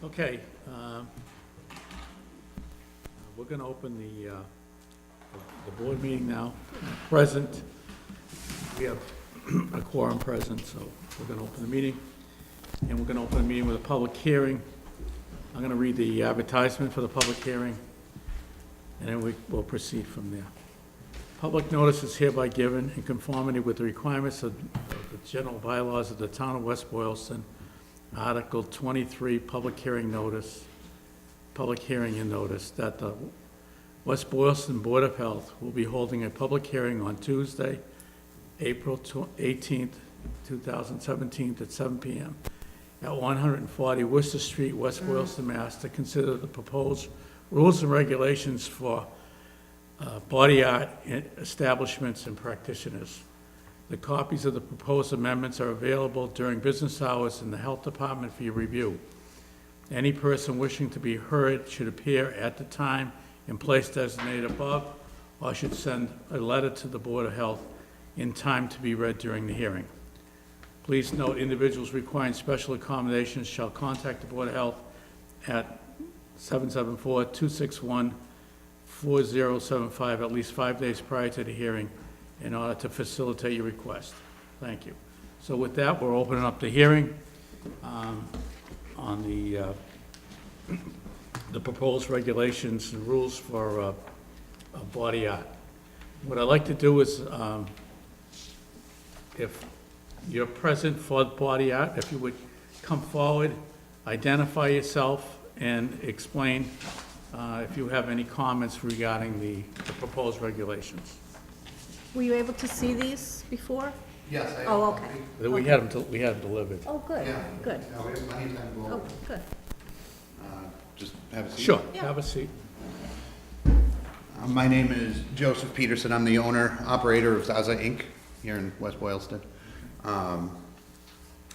Okay, we're going to open the board meeting now. Present, we have a quorum present, so we're going to open the meeting. And we're going to open the meeting with a public hearing. I'm going to read the advertisement for the public hearing, and then we'll proceed from there. Public notice is hereby given in conformity with the requirements of the general bylaws of the town of West Boylston, Article 23, public hearing and notice, that the West Boylston Board of Health will be holding a public hearing on Tuesday, April 18th, 2017 at 7 p.m. at 140 Worcester Street, West Boylston, Mass. to consider the proposed rules and regulations for body art establishments and practitioners. The copies of the proposed amendments are available during business hours in the Health Department for your review. Any person wishing to be heard should appear at the time and place designated above, or should send a letter to the Board of Health in time to be read during the hearing. Please note, individuals requiring special accommodations shall contact the Board of Health at 774-261-4075 at least 5 days prior to the hearing in order to facilitate your request. Thank you. So with that, we're opening up the hearing on the proposed regulations and rules for body art. What I'd like to do is, if you're present for body art, if you would come forward, identify yourself, and explain if you have any comments regarding the proposed regulations. Were you able to see these before? Yes, I have. Oh, okay. We had them delivered. Oh, good, Yeah. good. Yeah, we have plenty of time to go Oh, over. good. Just have a seat. Sure, Yeah. have a seat. My name is Joseph Peterson. I'm the owner, operator of Zaza Inc. here in West Boylston.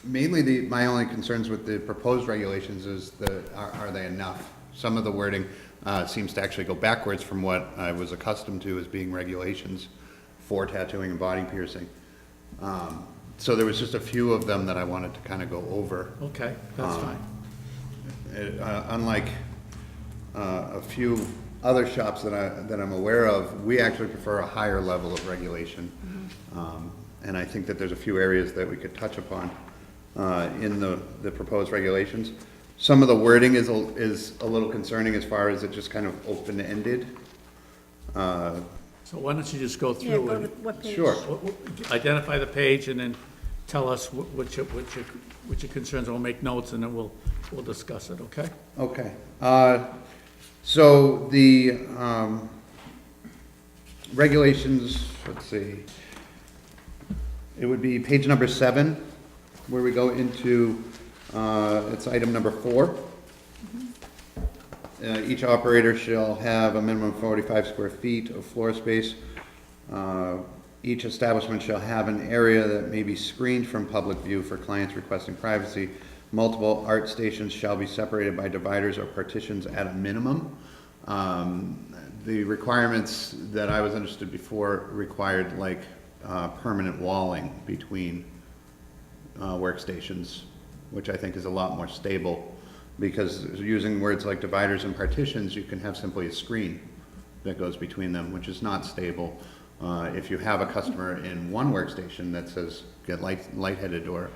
Mainly my only concerns with the proposed regulations is are they enough? Some of the wording seems to actually go backwards from what I was accustomed to as being regulations for tattooing and body piercing. So there was just a few of them that I wanted to kind of go over. Okay, that's fine. Unlike a few other shops that I'm aware of, we actually prefer a higher level of regulation. And I think that there's a few areas that we could touch upon in the proposed regulations. Some of the wording is a little concerning as far as it just kind of open-ended. So why don't you just go Yeah, through go to and what page? Sure. identify the page and then tell us what your concerns are. We'll make notes and then we'll discuss it, okay? Okay. So the regulations, let's see. It would be page number 7, where we go into, it's item number 4. Each operator shall have a minimum of 45 square feet of floor space. Each establishment shall have an area that may be screened from public view for clients requesting privacy. Multiple art stations shall be separated by dividers or partitions at a minimum. The requirements that I was understood before required like permanent walling between workstations, which I think is a lot more stable, because using words like dividers and partitions, you can have simply a screen that goes between them, which is not stable. If you have a customer in one workstation that says get lightheaded or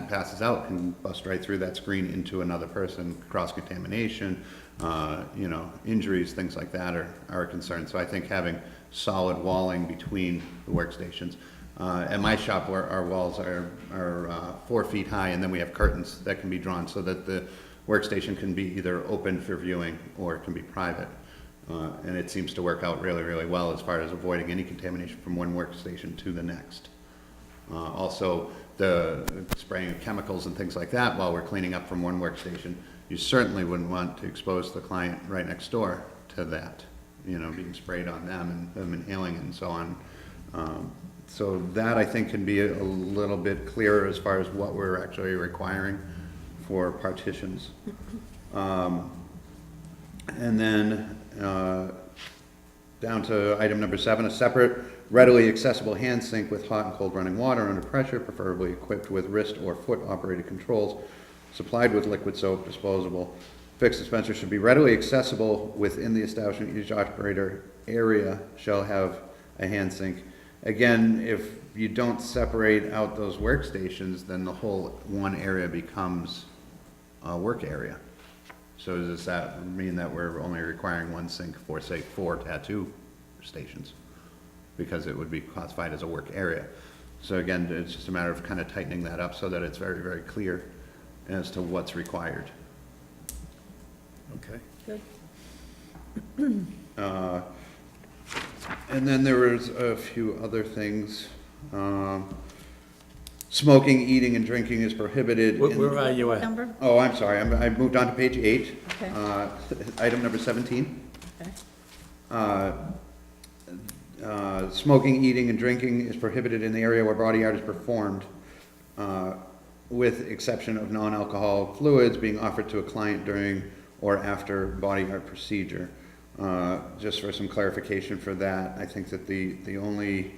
passes out, can bust right through that screen into another person, cross-contamination, injuries, things like that are a concern. So I think having solid walling between the workstations. At my shop, our walls are 4 feet high, and then we have curtains that can be drawn so that the workstation can be either open for viewing or it can be private. And it seems to work out really, really well as far as avoiding any contamination from one workstation to the next. Also, the spraying of chemicals and things like that while we're cleaning up from one workstation, you certainly wouldn't want to expose the client right next door to that, being sprayed on them and them inhaling and so on. So that, I think, can be a little bit clearer as far as what we're actually requiring for partitions. And then down to item number 7, a separate readily accessible hand sink with hot and cold running water under pressure, preferably equipped with wrist or foot operated controls, supplied with liquid soap, disposable. Fixed dispenser should be readily accessible within the establishment. Each operator area shall have a hand sink. Again, if you don't separate out those workstations, then the whole one area becomes a work area. So does that mean that we're only requiring one sink for, say, 4 tattoo stations? Because it would be classified as a work area. So again, it's just a matter of kind of tightening that up so that it's very, very clear as to what's required. Okay. Good. And then there was a few other things. Smoking, eating, and drinking is prohibited. Where are you at? Number? Oh, I'm sorry, I moved on to page 8. Okay. Item number 17. Okay. Smoking, eating, and drinking is prohibited in the area where body art is performed, with exception of non-alcoholic fluids being offered to a client during or after body art procedure. Just for some clarification for that, I think that the only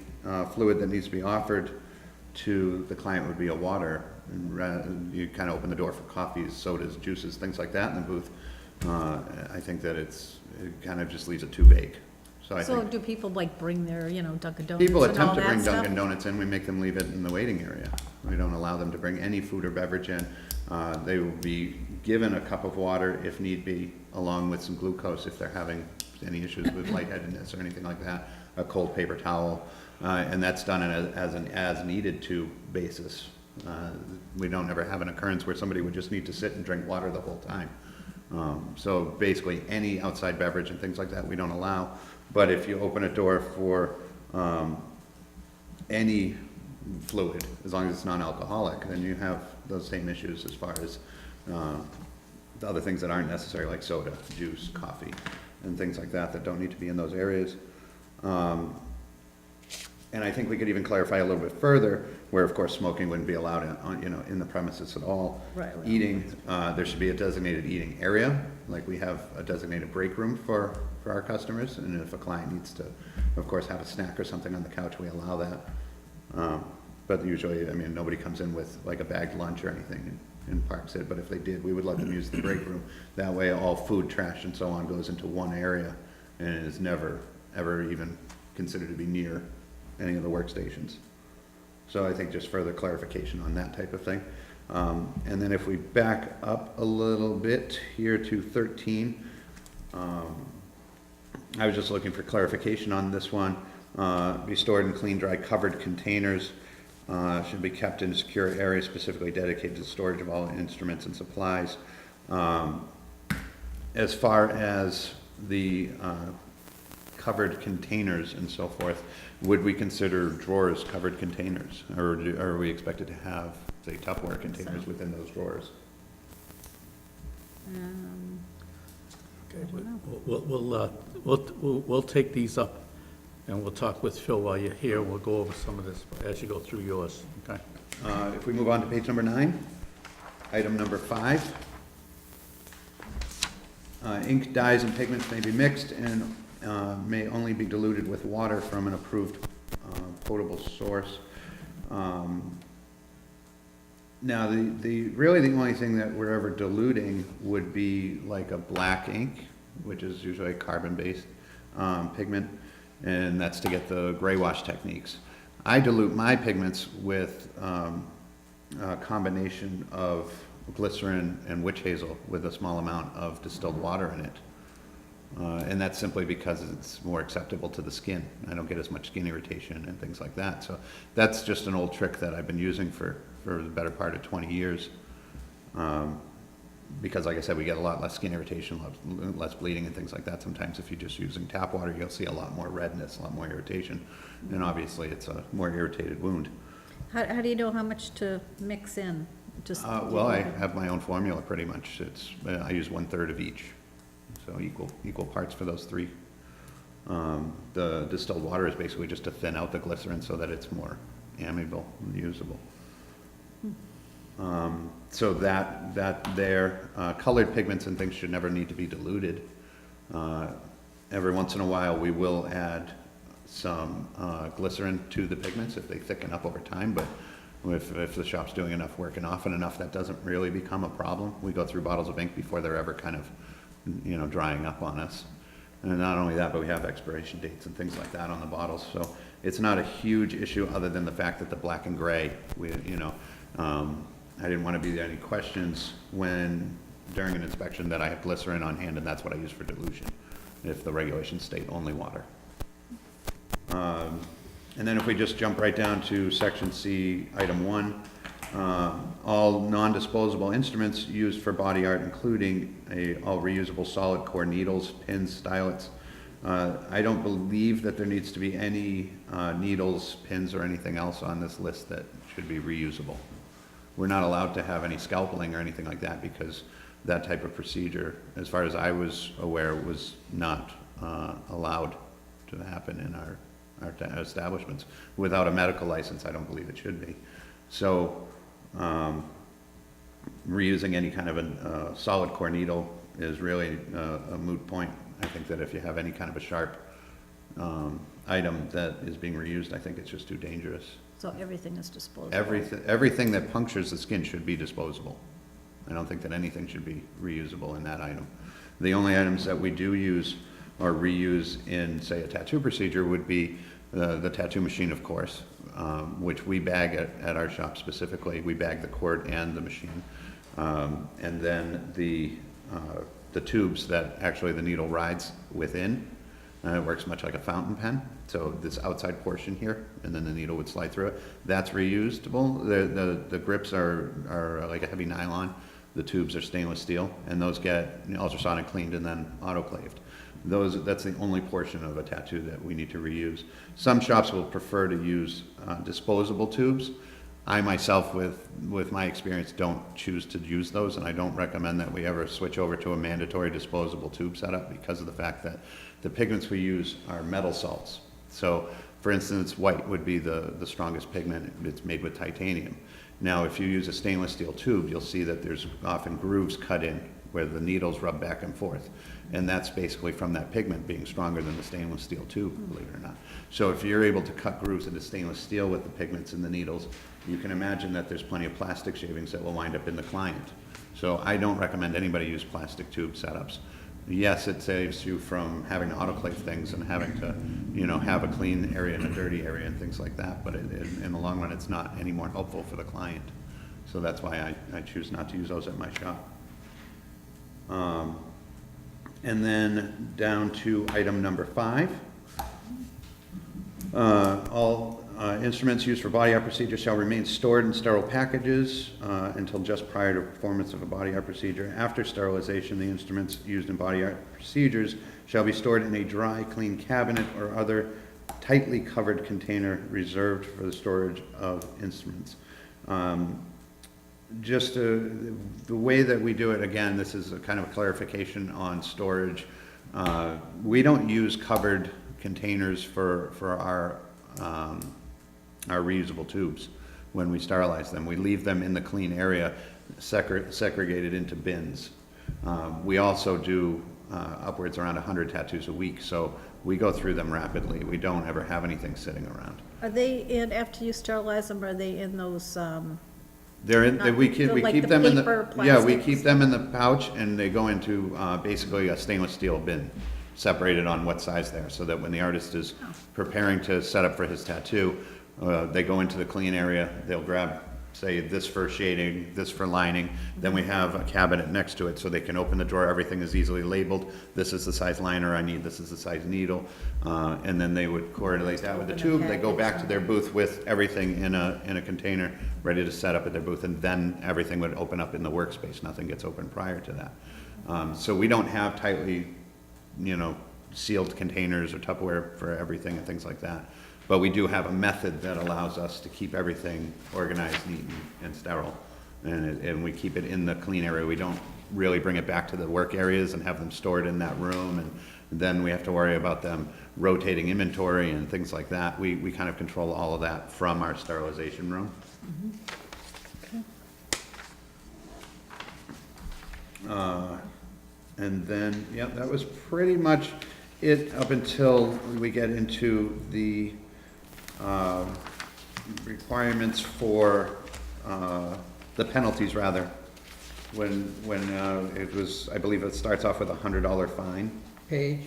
fluid that needs to be offered to the client would be a water. And you kind of open the door for coffees, sodas, juices, things like that in the booth. I think that it kind of just leaves it too vague. So I So think do people like bring their, Dunkin' Donuts people and all attempt to that bring stuff? Dunkin' Donuts in, we make them leave it in the waiting area. We don't allow them to bring any food or beverage in. They will be given a cup of water if need be, along with some glucose if they're having any issues with lightheadedness or anything like that, a cold paper towel, and that's done as an as-needed to basis. We don't ever have an occurrence where somebody would just need to sit and drink water the whole time. So basically, any outside beverage and things like that, we don't allow. But if you open a door for any fluid, as long as it's non-alcoholic, then you have those same issues as far as the other things that aren't necessary, like soda, juice, coffee, and things like that that don't need to be in those areas. And I think we could even clarify a little bit further, where of course smoking wouldn't be allowed in the premises at all. Right. Eating, there should be a designated eating area, like we have a designated break room for our customers, and if a client needs to, of course, have a snack or something on the couch, we allow that. But usually, nobody comes in with like a bagged lunch or anything and parks it, but if they did, we would let them use the break room. That way, all food, trash, and so on goes into one area, and is never, ever even considered to be near any of the workstations. So I think just further clarification on that type of thing. And then if we back up a little bit here to 13, I was just looking for clarification on this one. Be stored in clean, dry, covered containers. Should be kept in a secure area specifically dedicated to the storage of all instruments and supplies. As far as the covered containers and so forth, would we consider drawers covered containers? Or are we expected to have, say, Tupperware containers within those drawers? Okay, we'll take these up, and we'll talk with Phil while you're here. We'll go over some of this as you go through yours, okay? If we move on to page number 9, item number 5. Ink, dyes, and pigments may be mixed and may only be diluted with water from an approved potable source. Now, really the only thing that we're ever diluting would be like a black ink, which is usually a carbon-based pigment, and that's to get the gray wash techniques. I dilute my pigments with a combination of glycerin and witch hazel with a small amount of distilled water in it. And that's simply because it's more acceptable to the skin. I don't get as much skin irritation and things like that. So that's just an old trick that I've been using for the better part of 20 years. Because like I said, we get a lot less skin irritation, less bleeding and things like that. Sometimes if you're just using tap water, you'll see a lot more redness, a lot more irritation. And obviously it's a more irritated wound. How do you know how much to mix in? Just Well, I have my own formula pretty much. I use 1/3 of each. So equal parts for those 3. The distilled water is basically just to thin out the glycerin so that it's more amiable and usable. So that there, colored pigments and things should never need to be diluted. Every once in a while, we will add some glycerin to the pigments if they thicken up over time, but If the shop's doing enough work and often enough, that doesn't really become a problem. We go through bottles of ink before they're ever kind of, drying up on us. And not only that, but we have expiration dates and things like that on the bottles, so it's not a huge issue other than the fact that the black and gray, I didn't want to be any questions during an inspection that I have glycerin on hand and that's what I use for dilution, if the regulations state only water. And then if we just jump right down to section C, item 1, all non-disposable instruments used for body art, including all reusable solid core needles, pins, stylets. I don't believe that there needs to be any needles, pins, or anything else on this list that should be reusable. We're not allowed to have any scalpeling or anything like that because that type of procedure, as far as I was aware, was not allowed to happen in our establishments. Without a medical license, I don't believe it should be. So reusing any kind of a solid core needle is really a moot point. I think that if you have any kind of a sharp item that is being reused, I think it's just too dangerous. So everything is disposable? Everything that punctures the skin should be disposable. I don't think that anything should be reusable in that item. The only items that we do use or reuse in, say, a tattoo procedure would be the tattoo machine, of course, which we bag at our shop specifically. We bag the cord and the machine. And then the tubes that actually the needle rides within. It works much like a fountain pen. So this outside portion here, and then the needle would slide through it. That's reusable. The grips are like a heavy nylon. The tubes are stainless steel, and those get ultrasonic cleaned and then autoclaved. That's the only portion of a tattoo that we need to reuse. Some shops will prefer to use disposable tubes. I myself, with my experience, don't choose to use those, and I don't recommend that we ever switch over to a mandatory disposable tube setup because of the fact that the pigments we use are metal salts. So, for instance, white would be the strongest pigment. It's made with titanium. Now, if you use a stainless steel tube, you'll see that there's often grooves cut in where the needles rub back and forth. And that's basically from that pigment being stronger than the stainless steel tube, believe it or not. So if you're able to cut grooves into stainless steel with the pigments and the needles, you can imagine that there's plenty of plastic shavings that will wind up in the client. So I don't recommend anybody use plastic tube setups. Yes, it saves you from having to autoclave things and having to, have a clean area and a dirty area and things like that, but in the long run, it's not any more helpful for the client. So that's why I choose not to use those at my shop. And then down to item number 5. All instruments used for body art procedure shall remain stored in sterile packages until just prior to performance of a body art procedure. After sterilization, the instruments used in body art procedures shall be stored in a dry, clean cabinet or other tightly covered container reserved for the storage of instruments. Just the way that we do it, again, this is a kind of a clarification on storage. We don't use covered containers for our reusable tubes when we sterilize them. We leave them in the clean area, segregated into bins. We also do upwards around 100 tattoos a week, so we go through them rapidly. We don't ever have anything sitting around. Are they in, after you sterilize them, are they in those, They're in, Not- we keep like the them in the, paper, yeah, we plastics. keep them in the pouch and they go into basically a stainless steel bin, separated on what size they are, so that when the artist is preparing to set up for his tattoo, they go into the clean area, they'll grab, say, this for shading, this for lining, then we have a cabinet next to it so they can open the drawer, everything is easily labeled, this is the size liner I need, this is the size needle, and then they would correlate that with the Open a tube, they go back to package. their booth with everything in a container, ready to set up at their booth, and then everything would open up in the workspace, nothing gets open prior to that. So we don't have tightly, sealed containers or Tupperware for everything and things like that. But we do have a method that allows us to keep everything organized, neat, and sterile. And we keep it in the clean area. We don't really bring it back to the work areas and have them stored in that room. And then we have to worry about them rotating inventory and things like that. We kind of control all of that from our sterilization room. And then, yeah, that was pretty much it up until we get into the requirements for, the penalties rather. When, it was, I believe it starts off with a $100 fine. Page,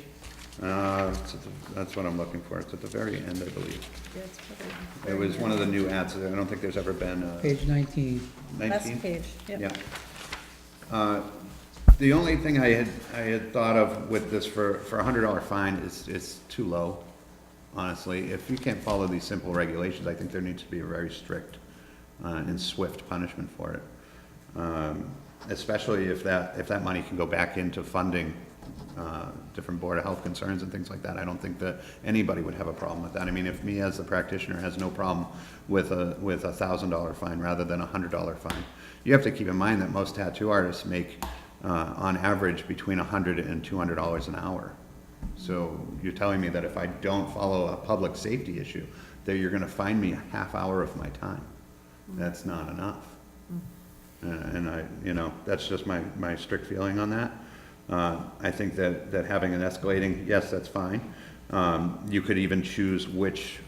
That's what I'm looking for. It's at the very end, I believe. Yeah, it's probably- It was one of the new ads. I don't think there's ever been, page 19. 19? Last page, yep. Yeah. The only thing I had thought of with this for a $100 fine is too low, honestly. If you can't follow these simple regulations, I think there needs to be a very strict and swift punishment for it. Especially if that money can go back into funding different Board of Health concerns and things like that. I don't think that anybody would have a problem with that. I mean, if me as the practitioner has no problem with a $1,000 fine rather than a $100 fine. You have to keep in mind that most tattoo artists make, on average, between $100 and $200 an hour. So you're telling me that if I don't follow a public safety issue, that you're gonna fine me a half hour of my time? That's not enough. And that's just my strict feeling on that. I think that having an escalating, yes, that's fine. You could even choose which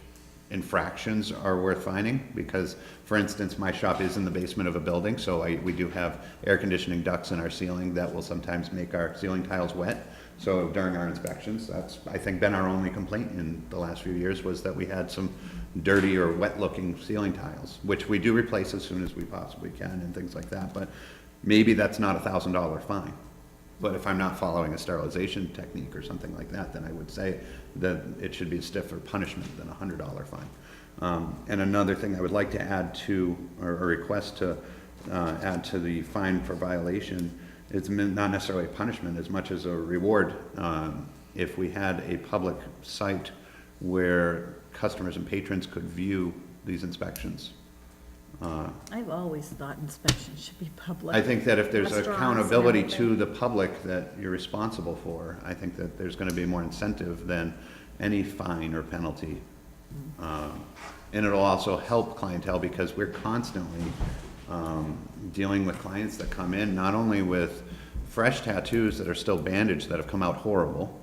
infractions are worth fining, because, for instance, my shop is in the basement of a building, so we do have air conditioning ducts in our ceiling that will sometimes make our ceiling tiles wet. So during our inspections, that's, I think, been our only complaint in the last few years, was that we had some dirty or wet-looking ceiling tiles, which we do replace as soon as we possibly can and things like that. But maybe that's not a $1,000 fine. But if I'm not following a sterilization technique or something like that, then I would say that it should be a stiffer punishment than a $100 fine. And another thing I would like to add to, or request to add to the fine for violation, it's not necessarily a punishment as much as a reward. If we had a public site where customers and patrons could view these inspections. I've always thought inspections should be public. I think that if there's Restaurants and accountability to everything. the public that you're responsible for, I think that there's gonna be more incentive than any fine or penalty. And it'll also help clientele, because we're constantly dealing with clients that come in, not only with fresh tattoos that are still bandaged, that have come out horrible,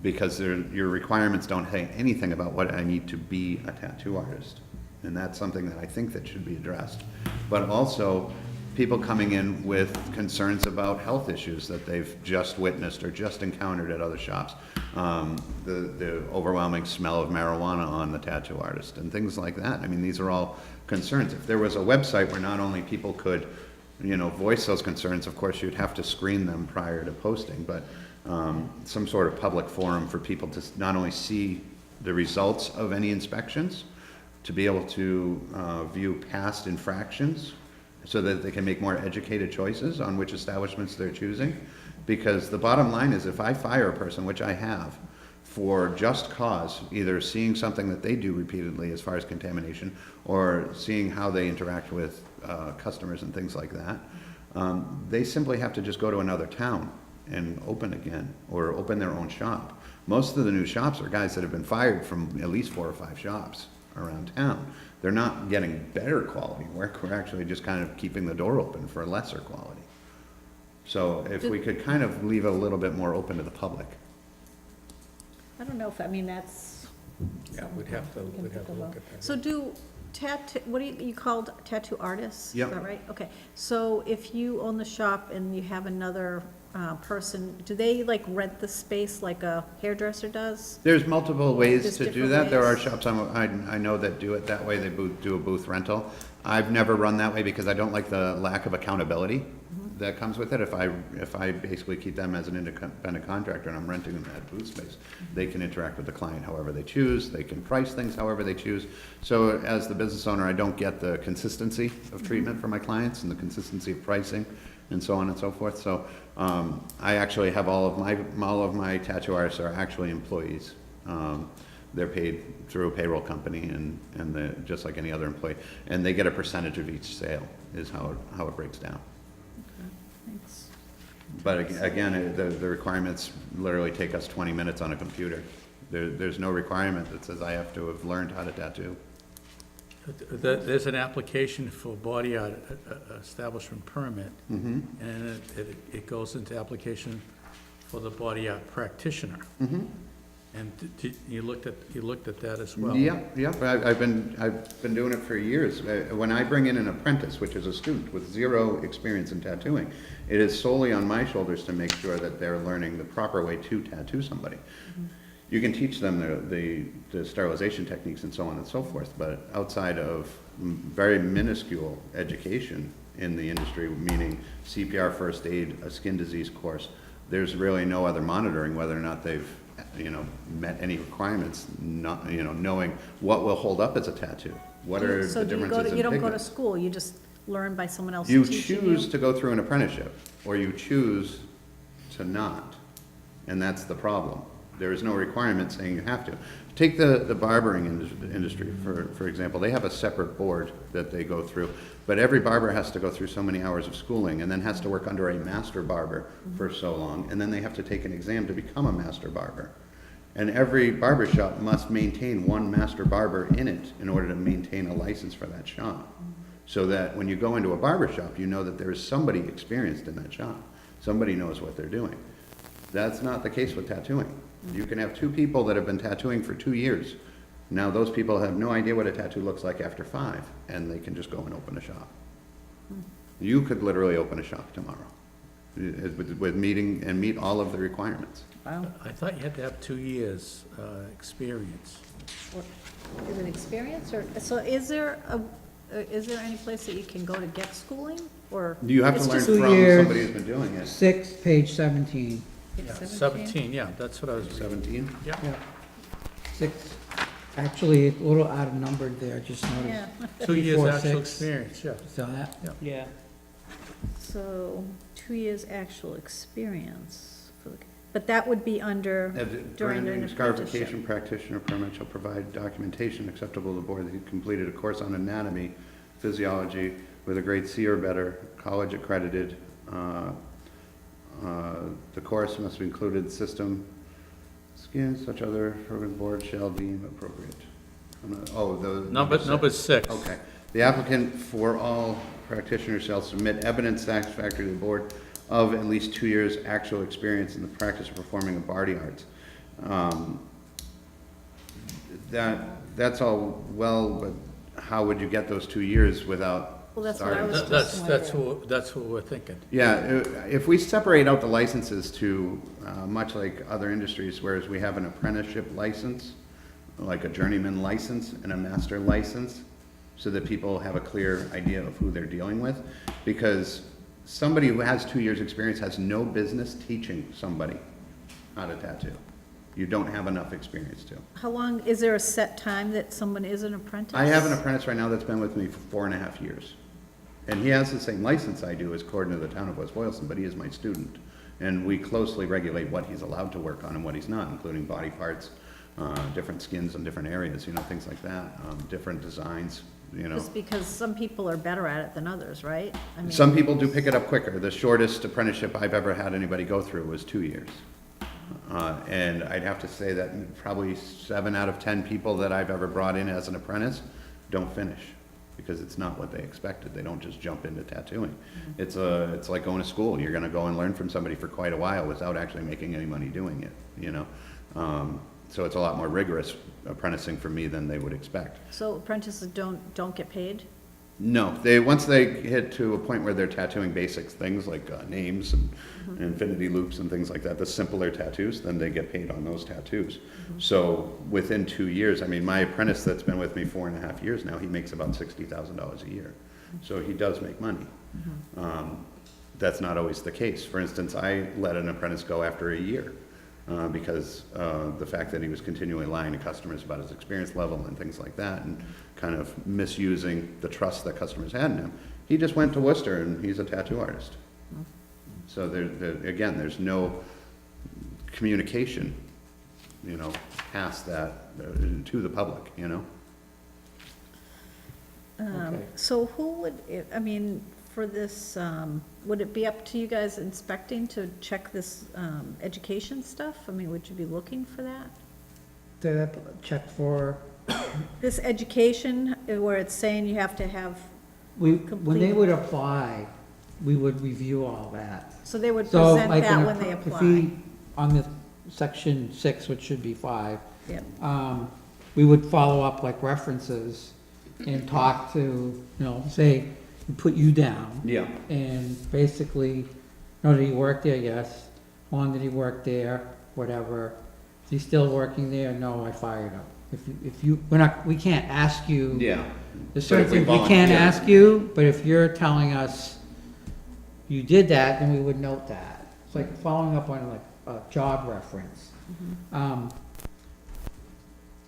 because your requirements don't say anything about what I need to be a tattoo artist. And that's something that I think that should be addressed. But also, people coming in with concerns about health issues that they've just witnessed or just encountered at other shops. The overwhelming smell of marijuana on the tattoo artist and things like that. I mean, these are all concerns. If there was a website where not only people could, voice those concerns, of course, you'd have to screen them prior to posting, but some sort of public forum for people to not only see the results of any inspections, to be able to view past infractions so that they can make more educated choices on which establishments they're choosing. Because the bottom line is, if I fire a person, which I have, for just cause, either seeing something that they do repeatedly as far as contamination, or seeing how they interact with customers and things like that, they simply have to just go to another town and open again, or open their own shop. Most of the new shops are guys that have been fired from at least 4 or 5 shops around town. They're not getting better quality work, we're actually just kind of keeping the door open for lesser quality. So if we could kind of leave it a little bit more open to the public. I don't know if, that's. Yeah, we'd have to, something we can we'd have to think look about. at that. So do tattoo, what do you called tattoo artists? Yep. Is that right? Okay, so if you own the shop and you have another person, do they like rent the space like a hairdresser does? There's multiple ways There's to do different that. There are ways. shops I know that do it that way. They do a booth rental. I've never run that way because I don't like the lack of accountability that comes with it. If I basically keep them as an independent contractor and I'm renting them that booth space, they can interact with the client however they choose. They can price things however they choose. So as the business owner, I don't get the consistency of treatment for my clients and the consistency of pricing and so on and so forth. So I actually have all of my tattoo artists are actually employees. They're paid through a payroll company and just like any other employee, and they get a percentage of each sale is how it breaks down. Okay, thanks. But again, the requirements literally take us 20 minutes on a computer. There's no requirement that says I have to have learned how to tattoo. There's an application for body art establishment permit, Mm-hmm. and it goes into application for the body art practitioner. Mm-hmm. And you looked at that as well? Yeah, yeah, I've been doing it for years. When I bring in an apprentice, which is a student with zero experience in tattooing, it is solely on my shoulders to make sure that they're learning the proper way to tattoo somebody. You can teach them the sterilization techniques and so on and so forth, but outside of very minuscule education in the industry, meaning CPR, first aid, a skin disease course, there's really no other monitoring whether or not they've met any requirements, not, knowing what will hold up as a tattoo. What are So the do you differences go to, in you don't go to pigments? school, you just learn by someone else You teaching choose you? to go through an apprenticeship, or you choose to not, and that's the problem. There is no requirement saying you have to. Take the barbering industry, for example. They have a separate board that they go through, but every barber has to go through so many hours of schooling and then has to work under a master barber for so long, and then they have to take an exam to become a master barber. And every barber shop must maintain one master barber in it in order to maintain a license for that shop. So that when you go into a barber shop, you know that there is somebody experienced in that shop. Somebody knows what they're doing. That's not the case with tattooing. You can have two people that have been tattooing for 2 years. Now those people have no idea what a tattoo looks like after 5, and they can just go and open a shop. You could literally open a shop tomorrow with meet all of the requirements. Wow. I thought you had to have 2 years experience. What- Is it experience, or, so is there any place that you can go to get schooling, or? Do you have it's to learn just- 2 from years. somebody who's been doing it? 6, page 17. Yeah, It's 17, yeah, that's what I was reading. 17? Yeah, Yeah. 6, actually, a little out of numbered there, just Yeah, noticed. 2 years 4, actual 6. experience, yeah. Saw that? Yeah. so 2 years actual experience, but that would be under, during Branding, an scarification apprenticeship. practitioner permit shall provide documentation acceptable to the board that he completed a course on anatomy, physiology with a grade C or better, college accredited. The course must be included in system, skin, such other program board shall deem appropriate. Number 6. Okay. The applicant for all practitioners shall submit evidence satisfactory to the board of at least 2 years' actual experience in the practice of performing the body arts. That's all well, but how would you get those 2 years without Well, that's what I starting? was That's what we're thinking. Yeah, if we separate out the licenses to, much like other industries, whereas we have an apprenticeship license, like a journeyman license and a master license, so that people have a clear idea of who they're dealing with, because somebody who has 2 years' experience has no business teaching somebody how to tattoo. You don't have enough experience to. How long, is there a set time that someone is an apprentice? I have an apprentice right now that's been with me for 4.5 years. And he has the same license I do as according to the town of West Boylston, but he is my student. And we closely regulate what he's allowed to work on and what he's not, including body parts, different skins in different areas, things like that, different designs, Just because some people are better at it than others, right? I mean, Some people do pick it up quicker. The shortest apprenticeship I've ever had anybody go through was 2 years. And I'd have to say that probably 7 out of 10 people that I've ever brought in as an apprentice don't finish, because it's not what they expected. They don't just jump into tattooing. It's like going to school. You're gonna go and learn from somebody for quite a while without actually making any money doing it, So it's a lot more rigorous apprenticing for me than they would expect. So apprentices don't get paid? No, once they hit to a point where they're tattooing basic things like names and infinity loops and things like that, the simpler tattoos, then they get paid on those tattoos. So within 2 years, I mean, my apprentice that's been with me 4.5 years now, he makes about $60,000 a year. So he does make money. That's not always the case. For instance, I let an apprentice go after a year because the fact that he was continually lying to customers about his experience level and things like that, and kind of misusing the trust that customers had in him. He just went to Worcester and he's a tattoo artist. So again, there's no communication, past that to the public, Okay. So who would, I mean, for this, would it be up to you guys inspecting to check this education stuff? I mean, would you be looking for that? Did that check for, This education, where it's saying you have to have, when they Complete. would apply, we would review all that. so they would So present like that an when they if apply? he, on the section 6, which should be 5, Yep. we would follow up like references and talk to, say, put you down. Yeah. And basically, did he work there? Yes. How long did he work there? Whatever. Is he still working there? No, I fired him. If you, we can't ask you. Yeah. There's But certain if we things we can't volunteer- ask you, but if you're telling us you did that, then we would note that. It's like following up on like a job reference. I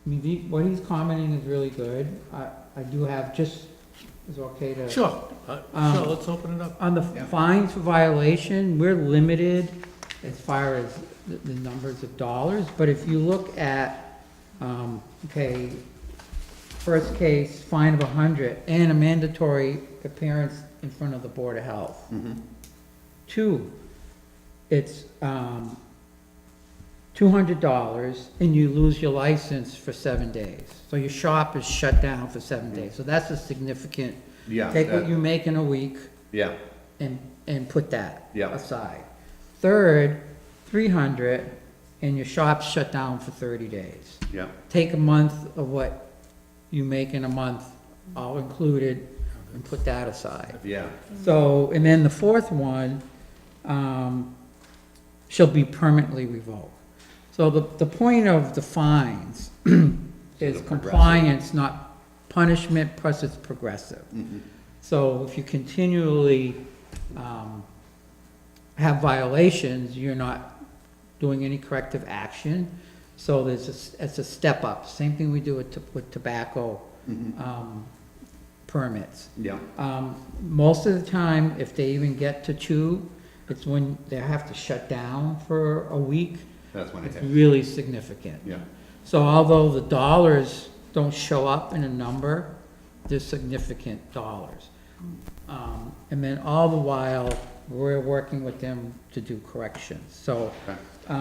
mean, what he's commenting is really good. I do have just, is it okay to? Sure, let's open it up. On the fines for violation, we're limited as far as the numbers of dollars, but if you look at, okay, first case, fine of 100, and a mandatory appearance in front of the Board of Health. Mhm. 2, it's, $200, and you lose your license for 7 days. So your shop is shut down for 7 days, so that's a significant, Yeah. take what that- you make in a week Yeah, and put that Yeah. aside. Third, 300, and your shop's shut down for 30 days. yeah, Take a month of what you make in a month, all included, and put that aside. yeah, So, and then the fourth one, shall be permanently revoked. So the point of the fines is progressive. compliance, not punishment, plus it's progressive. So if you continually have violations, you're not doing any corrective action. So it's a step up. Same thing we do with tobacco permits. yeah, Most of the time, if they even get to 2, it's when they have to shut down for a week. that's when it It's hits. really significant. Yeah, So although the dollars don't show up in a number, they're significant dollars. And then all the while, we're working with them to do corrections, so. okay.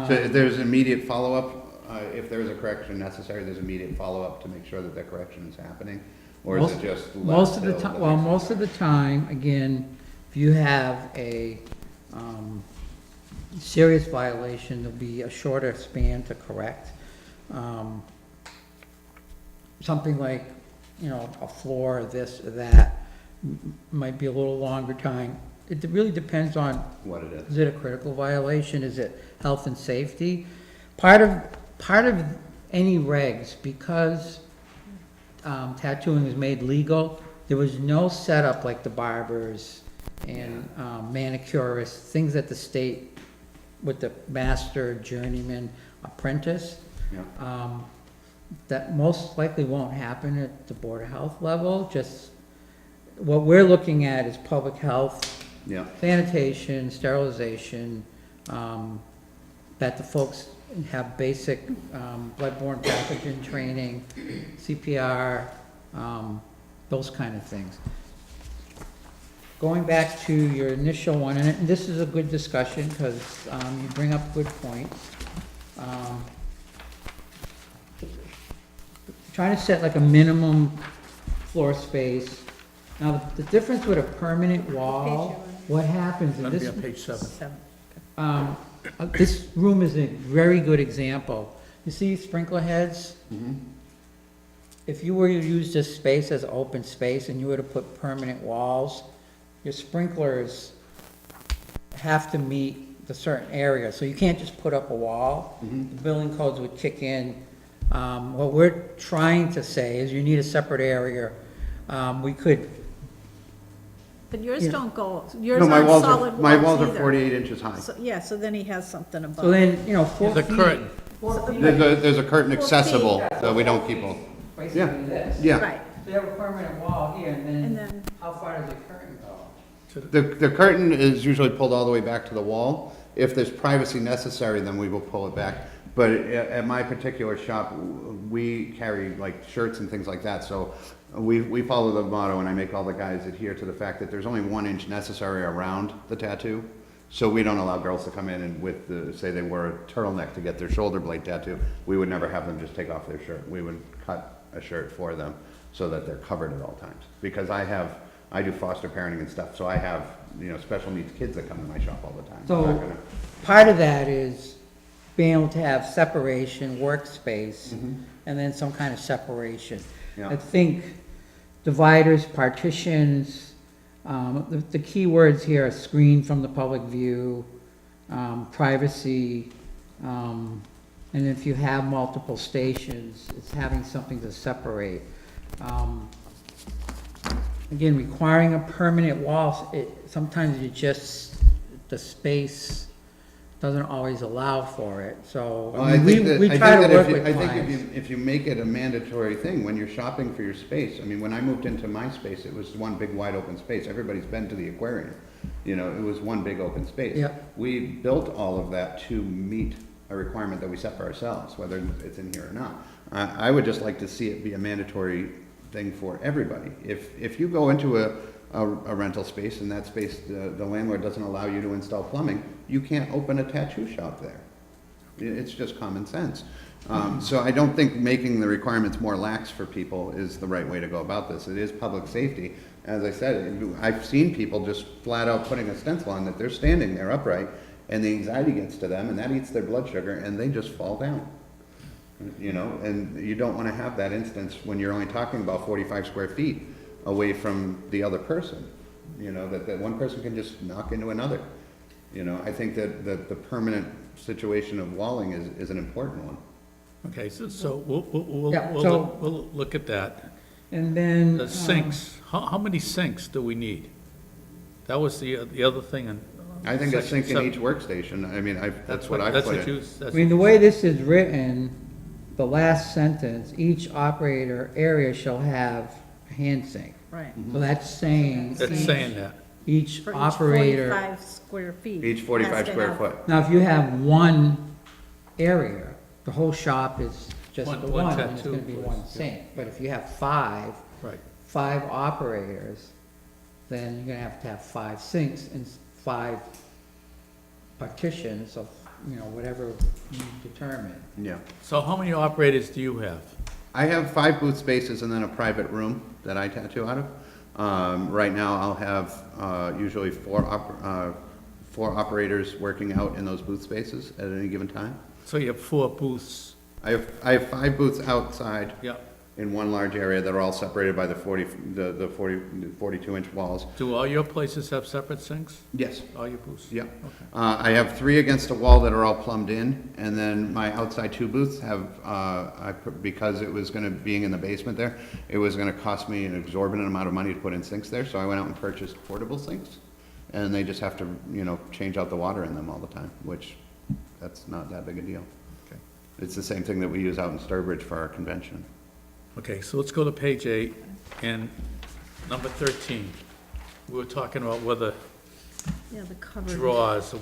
So there's immediate follow-up, if there's a correction necessary, there's immediate follow-up to make sure that the correction is happening? Or is it just left Most of the till time, well, most of the time, again, if you have a, serious violation, there'll be a shorter span to correct. Something like, a floor, this or that, might be a little longer time. It really depends on, what it is it a critical violation, is it health and safety? Part of any regs, because tattooing is made legal, there was no setup like the barbers and manicurists, things at the state with the master, journeyman, apprentice. Yeah, That most likely won't happen at the Board of Health level, just, what we're looking at is public health, yeah, sanitation, sterilization, that the folks have basic bloodborne pathogen training, CPR, those kind of things. Going back to your initial one, and this is a good discussion, because you bring up good points. Trying to set like a minimum floor space. Now, the difference with a permanent wall, what happens in That'll be this, on page 7. 7. this room is a very good example. You see sprinkler heads? If you were to use this space as open space and you were to put permanent walls, your sprinklers have to meet the certain area, so you can't just put up a wall. The building codes would kick in. What we're trying to say is you need a separate area. We could, But yours Yeah. don't go, yours no, my aren't walls solid are, walls my walls are either. 48 inches high. So, yeah, so then he has something above. so then, 4 There's a feet. curtain. 4 feet. There's a curtain 4 feet. accessible, so we don't keep them. Basically Yeah. this. Yeah, Right, So you have a permanent wall here, and and then then, how far does the curtain go? the curtain is usually pulled all the way back to the wall. If there's privacy necessary, then we will pull it back. But at my particular shop, we carry like shirts and things like that, so we follow the motto, and I make all the guys adhere to the fact that there's only 1 inch necessary around the tattoo. So we don't allow girls to come in and with the, say they wear a turtleneck to get their shoulder blade tattoo, we would never have them just take off their shirt. We would cut a shirt for them so that they're covered at all times. Because I do foster parenting and stuff, so I have, special needs kids that come to my shop all the time. I'm not So, gonna- part of that is, being able to have separation, workspace, and then some kind of separation. Yeah. I think dividers, partitions, the key words here are screen from the public view, privacy, and if you have multiple stations, it's having something to separate. Again, requiring a permanent wall, sometimes the space doesn't always allow for it, so, Well, I mean, we try to work with I think clients. if you make it a mandatory thing, when you're shopping for your space, I mean, when I moved into my space, it was one big wide open space. Everybody's been to the aquarium. You know, it was one big open space. Yep. We built all of that to meet a requirement that we set for ourselves, whether it's in here or not. I would just like to see it be a mandatory thing for everybody. If you go into a rental space and that space, the landlord doesn't allow you to install plumbing, you can't open a tattoo shop there. It's just common sense. So I don't think making the requirements more lax for people is the right way to go about this. It is public safety. As I said, I've seen people just flat out putting a stencil on that they're standing there upright, and the anxiety gets to them, and that eats their blood sugar, and they just fall down. You know, and you don't want to have that instance when you're only talking about 45 square feet away from the other person. You know, that one person can just knock into another. You know, I think that the permanent situation of walling is an important one. Okay, so we'll Yeah, so- we'll look at that. And then. The sinks, how many sinks do we need? That was the other thing in. I think a section sink in seven. each workstation, I mean, that's what I That's put what in. you, I that's, mean, the way this is written, the last sentence, each operator area shall have a hand sink. Right. So that's saying that's saying that. each For each operator. 45 square feet. Each has 45 to square have- foot. Now, if you have one area, the whole shop is just One- the one one, and it's tattoo gonna be place, one yeah. sink. But if you have five operators, then you're gonna have to have 5 sinks and 5 partitions of, whatever you determine. Yeah. So how many operators do you have? I have 5 booth spaces and then a private room that I tattoo out of. Right now, I'll have usually 4 operators working out in those booth spaces at any given time. So you have 4 booths, I have 5 booths outside yeah. in one large area that are all separated by the 42-inch walls. Do all your places have separate sinks? Yes. All your booths? Yep. Okay. I have 3 against a wall that are all plumbed in, and then my outside 2 booths have, because it was gonna, being in the basement there, it was gonna cost me an exorbitant amount of money to put in sinks there, so I went out and purchased portable sinks. And they just have to, change out the water in them all the time, which, that's not that big a deal. Okay. It's the same thing that we use out in Sturbridge for our convention. Okay, so let's go to page 8 and number 13. We were talking about whether Yeah, the covered. drawers or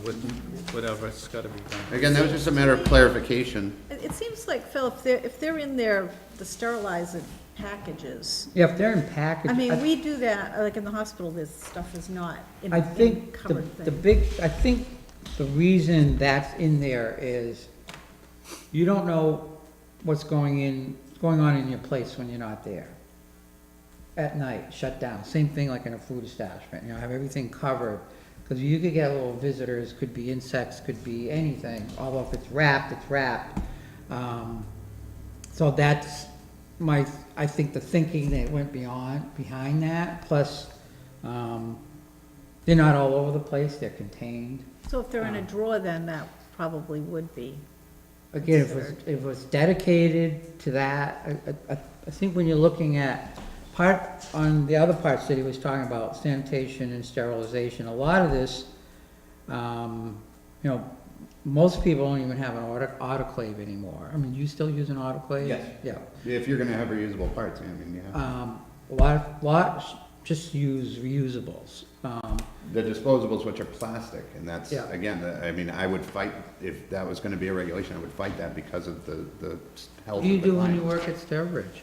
whatever, it's gotta be done. Again, that was just a matter of clarification. It seems like, Phil, if they're in there, the sterilized packages, Yeah, if they're in package. I mean, we do that, like in the hospital, this stuff is not in I in think covered thing. I think the reason that's in there is you don't know what's going on in your place when you're not there. At night, shut down. Same thing like in a food establishment, have everything covered. Because you could get little visitors, could be insects, could be anything, although if it's wrapped, it's wrapped. So that's I think the thinking that went behind that, plus, they're not all over the place, they're contained. So if they're in a drawer, then that probably would be. Again, if it was dedicated to that, I think when you're looking at on the other parts that he was talking about, sanitation and sterilization, a lot of this, most people don't even have an autoclave anymore. I mean, you still use an autoclave? Yes. Yeah. If you're gonna have reusable parts, I mean, yeah. A lot just use reusables. The disposables, which are plastic, and that's, Yeah. again, I mean, I would fight, if that was gonna be a regulation, I would fight that because of the health What do of you the do when you clients. work at Sturbridge?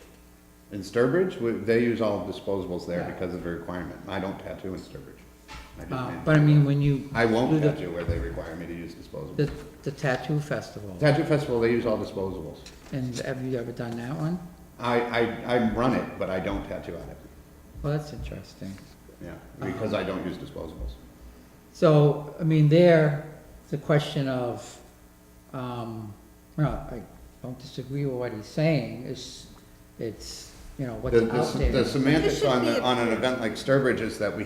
In Sturbridge, they use all disposables there Yeah. because of the requirement. I don't tattoo in Sturbridge. I just manage But I mean, that. when you. I won't do the- tattoo where they require me to use disposables. The tattoo festival, Tattoo Festival, they use all disposables. and have you ever done that one? I run it, but I don't tattoo on it, Well, that's interesting. yeah, because I don't use disposables. So, I mean, there, the question of, well, I don't disagree with what he's saying, it's, you know, what's The out there. semantics There should on be the, a- on an event like Sturbridge is that we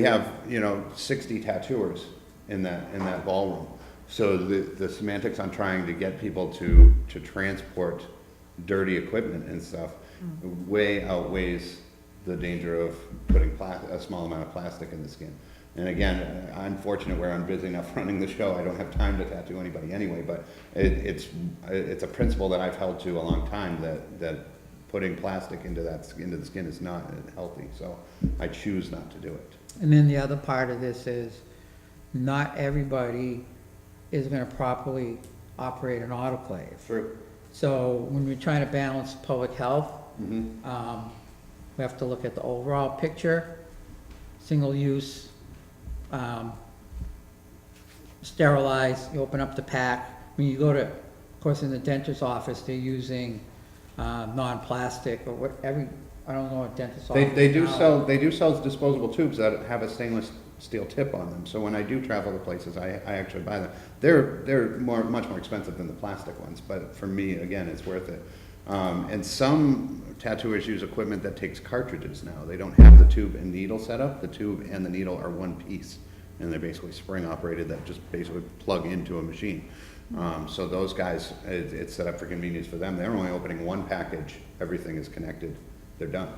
have, you know, 60 tattooers in that ballroom. So the semantics on trying to get people to transport dirty equipment and stuff way outweighs the danger of putting a small amount of plastic in the skin. And again, I'm fortunate where I'm busy enough running the show, I don't have time to tattoo anybody anyway, but it's a principle that I've held to a long time, that putting plastic into the skin is not healthy, so I choose not to do it. And then the other part of this is, not everybody is gonna properly operate an autoclave. True. So when we're trying to balance public health, Mm-hmm. we have to look at the overall picture, single use, sterilize, you open up the pack. When you go to, of course, in the dentist's office, they're using, non-plastic or whatever, I don't know what dentist's office. They do now. sell disposable tubes that have a stainless steel tip on them, so when I do travel to places, I actually buy them. They're much more expensive than the plastic ones, but for me, again, it's worth it. And some tattooers use equipment that takes cartridges now. They don't have the tube and needle set up. The tube and the needle are one piece, and they're basically spring operated that just basically plug into a machine. So those guys, it's set up for convenience for them. They're only opening one package. Everything is connected. They're done.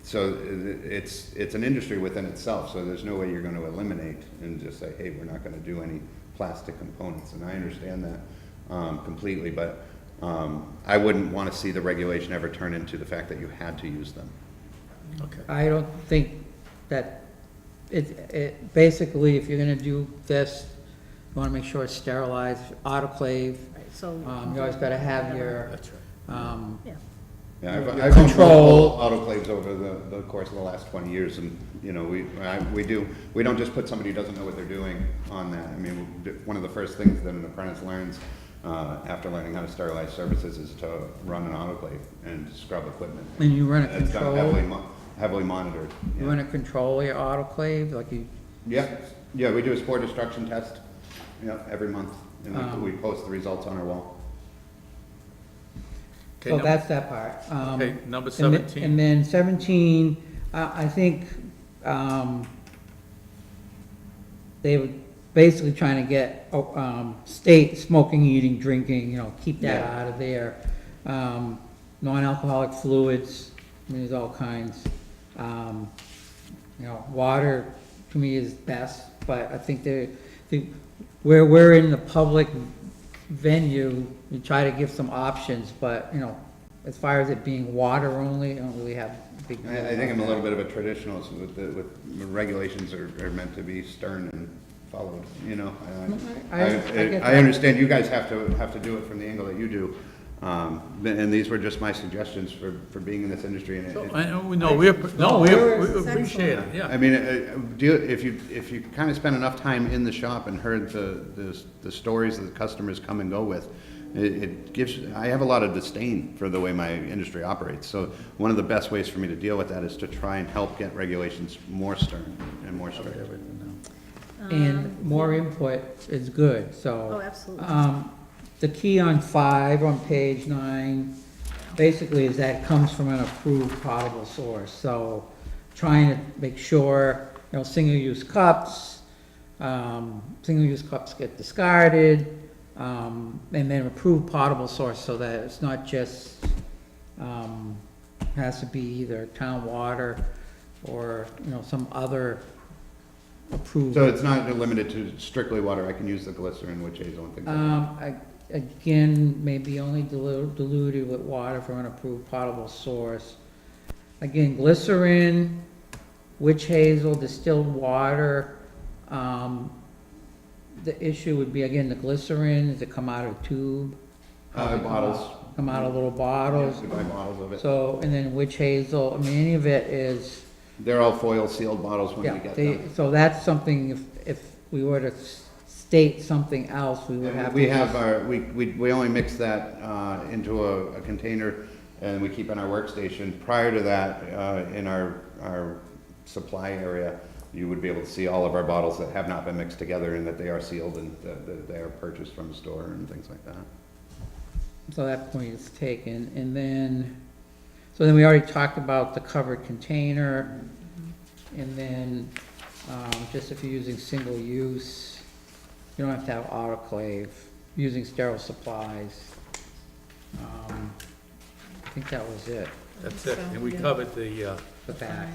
So it's an industry within itself. So there's no way you're going to eliminate and just say, hey, we're not going to do any plastic components. And I understand that completely, but I wouldn't want to see the regulation ever turn into the fact that you had to use them. Okay. I don't think that, basically, if you're gonna do this, you wanna make sure it's sterilized, autoclave, Right, so. you always gotta have your, That's right. Yeah, Yeah, Your I've owned control. multiple autoclaves over the course of the last 20 years, and, you know, we don't just put somebody who doesn't know what they're doing on that. I mean, one of the first things that an apprentice learns after learning how to sterilize surfaces is to run an autoclave and scrub equipment. and you run a It's done control, heavily monitored. you run a control your autoclave, like you, Yeah, we do a spore destruction test, every month, and we Um, post the results on our wall. Okay, so num- that's that part. Okay, number And then- 17. And then 17, I think, they were basically trying to get, state smoking, eating, drinking, keep that Yeah. out of there. Non-alcoholic fluids, I mean, there's all kinds. Water to me is best, but I think where we're in the public venue, we try to give some options, but, as far as it being water only, I don't really have a big. I think I'm a little bit of a traditionalist with regulations are meant to be stern and followed, I get I that. understand you guys have to do it from the angle that you do. And these were just my suggestions for being in this industry, and We It's appreciate it, excellent. yeah. I mean, if you kind of spend enough time in the shop and heard the stories that the customers come and go with, it gives, I have a lot of disdain for the way my industry operates. So one of the best ways for me to deal with that is to try and help get regulations more stern and more strict. And more input is good, so. Oh, absolutely. The key on 5 on page 9, basically is that it comes from an approved potable source. So trying to make sure, single-use cups get discarded, and then approved potable source so that it's not just, has to be either town water or, some other approved. So it's not limited to strictly water, I can use the glycerin, witch hazel and things like that. Again, maybe only diluted with water from an approved potable source. Again, glycerin, witch hazel, distilled water. The issue would be, again, the glycerin, does it come out of a tube? Bottles. Come out of little bottles? We buy bottles of it. So, and then witch hazel, I mean, any of it is, They're all foil sealed bottles when we yeah, get them. so that's something, if we were to state something else, we would have to. We have we only mix that into a container and we keep in our workstation. Prior to that, in our supply area, you would be able to see all of our bottles that have not been mixed together and that they are sealed and that they are purchased from a store and things like that. So that point is taken, and then, so then we already talked about the covered container, and then, just if you're using single use, you don't have to have autoclave, using sterile supplies. I think that was it, That's it, So, and we yeah. covered the back.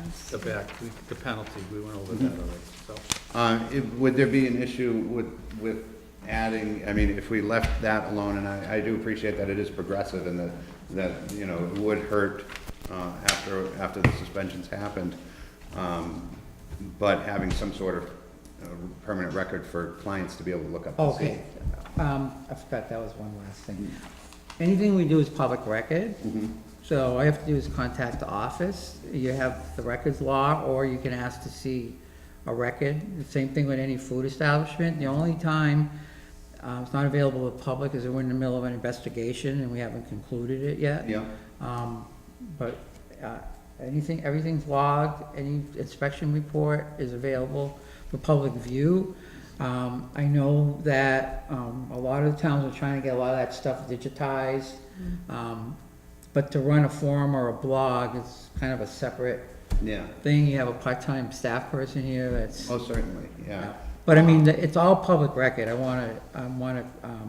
back, the penalty, we went over that already, so. Would there be an issue with adding, I mean, if we left that alone, and I do appreciate that it is progressive and that, you know, it would hurt, after the suspensions happened, but having some sort of permanent record for clients to be able to look up and see. Okay, I forgot that was one last thing. Anything we do is public record, so all you have to do is contact the office. You have the records law, or you can ask to see a record. The same thing with any food establishment. The only time it's not available to the public is when we're in the middle of an investigation and we haven't concluded it yet. Yeah, But everything's logged, any inspection report is available for public view. I know that a lot of the towns are trying to get a lot of that stuff digitized. But to run a forum or a blog is kind of a separate yeah, thing. You have a part-time staff person here that's, most certainly, yeah. but I mean, it's all public record. I wanna,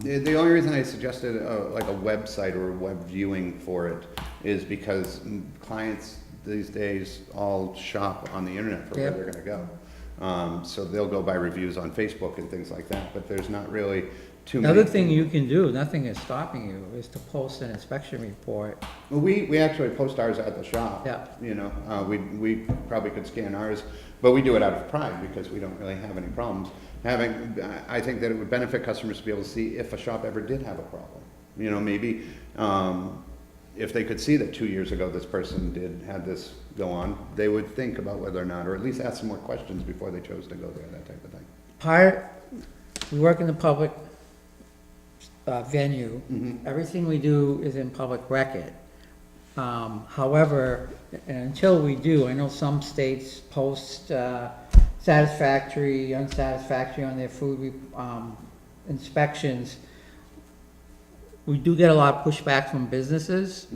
The only reason I suggested like a website or a web viewing for it is because clients these days all shop on the internet for where Yep. they're gonna go. So they'll go by reviews on Facebook and things like that, but there's not really too many. another thing you can do, nothing is stopping you, is to post an inspection report. Well, we actually post ours at the shop. Yeah. You know, we probably could scan ours, but we do it out of pride because we don't really have any problems. I think that it would benefit customers to be able to see if a shop ever did have a problem. You know, maybe, if they could see that 2 years ago this person had this go on, they would think about whether or not, or at least ask some more questions before they chose to go there, that type of thing. We work in the public venue. Mm-hmm. Everything we do is in public record. However, until we do, I know some states post satisfactory, unsatisfactory on their food inspections. We do get a lot of pushback from businesses.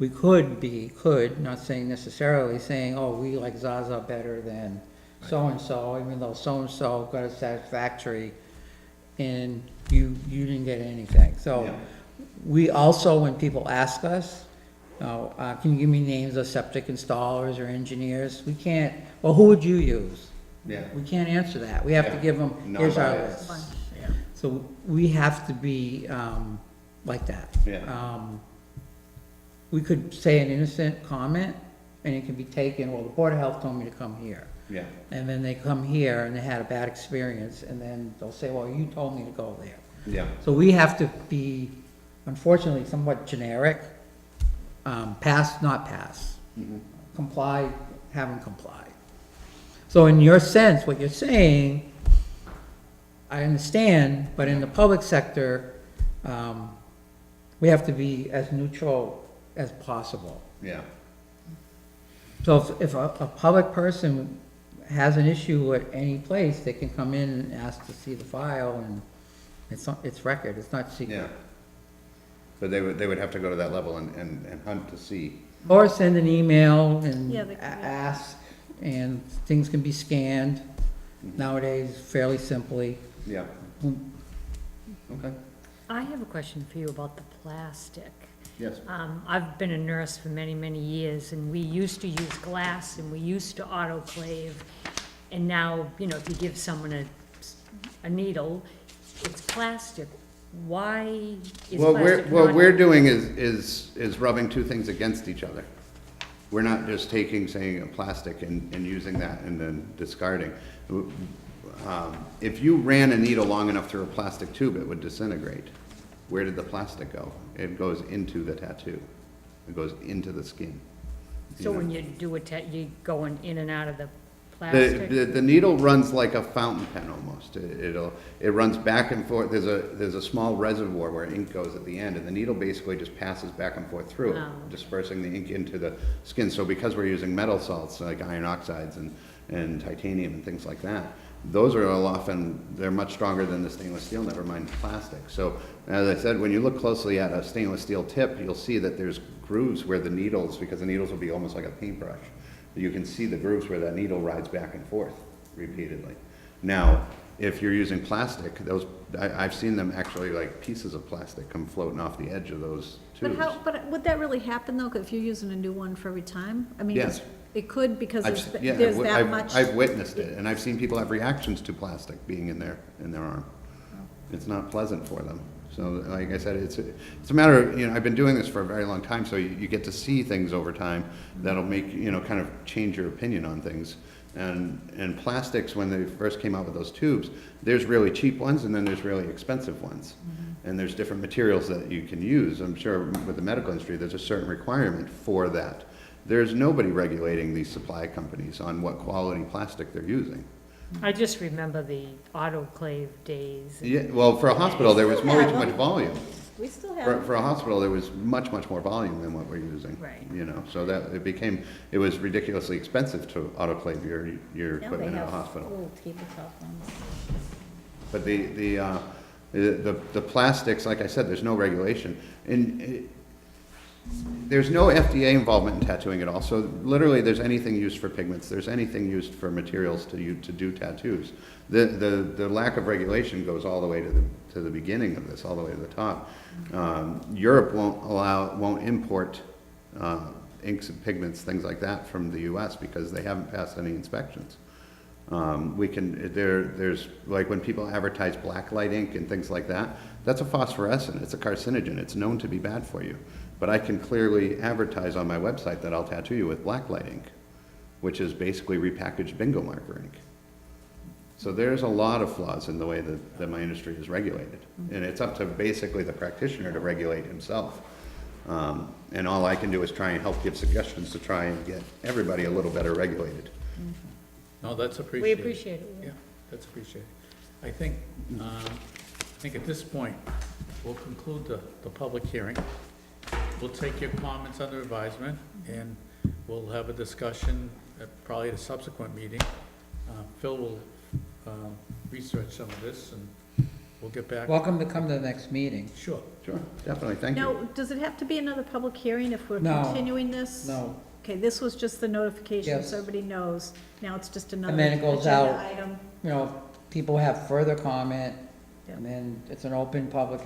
We could, not saying necessarily, saying, oh, we like Zaza better than so-and-so, even though so-and-so got a satisfactory and you didn't get anything. So Yeah. we also, when people ask us, can you give me names of septic installers or engineers? We can't, well, who would you use? Yeah. We can't answer that. We have to Yeah. give them, here's our Non-biased. list. So we have to be like that. Yeah. We could say an innocent comment, and it can be taken, well, the Board of Health told me to come here. Yeah. And then they come here and they had a bad experience, and then they'll say, well, you told me to go there. Yeah. So we have to be, unfortunately, somewhat generic, pass, not pass. Comply, haven't complied. So in your sense, what you're saying, I understand, but in the public sector, we have to be as neutral as possible. Yeah. So if a public person has an issue at any place, they can come in and ask to see the file, and it's record, it's not Yeah. secret. But they would have to go to that level and hunt to see. Or send an email and Yeah, they can, yeah. ask, and things can be scanned nowadays fairly simply. Yeah. Okay. I have a question for you about the plastic. Yes. I've been a nurse for many, many years, and we used to use glass, and we used to autoclave, and now, you know, if you give someone a needle, it's plastic. Why is What plastic what not- we're doing is rubbing two things against each other. We're not just taking, saying, a plastic and using that and then discarding. If you ran a needle long enough through a plastic tube, it would disintegrate. Where did the plastic go? It goes into the tattoo. It goes into the skin. So know? when you do you going in and out of the plastic? The needle runs like a fountain pen almost. It runs back and forth. There's a small reservoir where ink goes at the end, and the needle basically just passes back and forth through it, Oh. dispersing the ink into the skin. So because we're using metal salts like iron oxides and titanium and things like that. Those are often, they're much stronger than the stainless steel, never mind plastic. So, as I said, when you look closely at a stainless steel tip, you'll see that there's grooves where the needles, because the needles will be almost like a paintbrush, you can see the grooves where that needle rides back and forth repeatedly. Now, if you're using plastic, I've seen them actually, like pieces of plastic come floating off the edge of those tubes. But would that really happen though, 'cause if you're using a new one for every time? I mean, Yes. it could, because Yeah, there's that much. I've witnessed it, and I've seen people have reactions to plastic being in their arm. It's not pleasant for them. So, like I said, it's a matter of, I've been doing this for a very long time, so you get to see things over time that'll make, kind of change your opinion on things. And plastics, when they first came out with those tubes, there's really cheap ones and then there's really expensive ones. And there's different materials that you can use. I'm sure with the medical industry, there's a certain requirement for that. There's nobody regulating these supply companies on what quality plastic they're using. I just remember the autoclave days. Yeah, well, for a hospital, there was way too much volume. We still have. For a hospital, there was much, much more volume than what we're using. Right. So that it was ridiculously expensive to autoclave your Now equipment they in a have hospital. little tabletop ones. But the plastics, like I said, there's no regulation. And there's no FDA involvement in tattooing at all. So literally, there's anything used for pigments, there's anything used for materials to do tattoos. The lack of regulation goes all the way to the beginning of this, all the way to the top. Europe won't import inks and pigments, things like that from the US because they haven't passed any inspections. There's like when people advertise blacklight ink and things like that, that's a phosphorescent, it's a carcinogen, it's known to be bad for you. But I can clearly advertise on my website that I'll tattoo you with blacklight ink, which is basically repackaged bingo marker ink. So there's a lot of flaws in the way that my industry is regulated. And it's up to basically the practitioner to regulate himself. And all I can do is try and help give suggestions to try and get everybody a little better regulated. No, that's We appreciated. appreciate it. Yeah, that's appreciated. I think at this point, we'll conclude the public hearing. We'll take your comments under advisement, and we'll have a discussion at probably a subsequent meeting. Phil will research some of this, and we'll get back. Welcome to come to the next meeting. Sure. Sure, definitely, thank Now, you. does it have to be another public hearing if we're No. continuing this? No, Okay, this was just the notification, Yes. so everybody knows. Now it's just another And then it goes agenda out. item. people have further comment, Yeah. and then it's an open public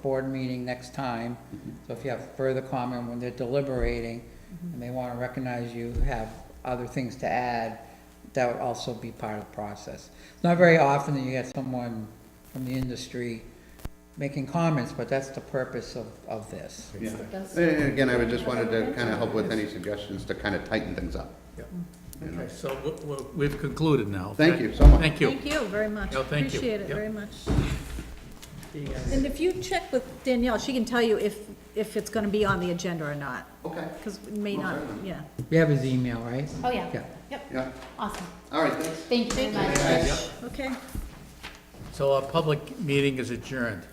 board meeting next time. So if you have further comment when they're deliberating, and they wanna recognize you have other things to add, that would also be part of the process. It's not very often that you get someone from the industry making comments, but that's the purpose of this. Yeah. And again, I would just wanted to kind of help with any suggestions to kind of tighten things up. Yeah. you know. Okay, so we've concluded now. Thank you so much. Thank you. Thank you very much. No, thank you. Appreciate it Yep. very much. See you guys. And if you check with Danielle, she can tell you if it's gonna be on the agenda or not, Okay, because it may not, yeah. You have his email, right? Oh, yeah. Yeah. yeah, Awesome. all right, thanks. Thank you very much. Okay. So our public meeting is adjourned.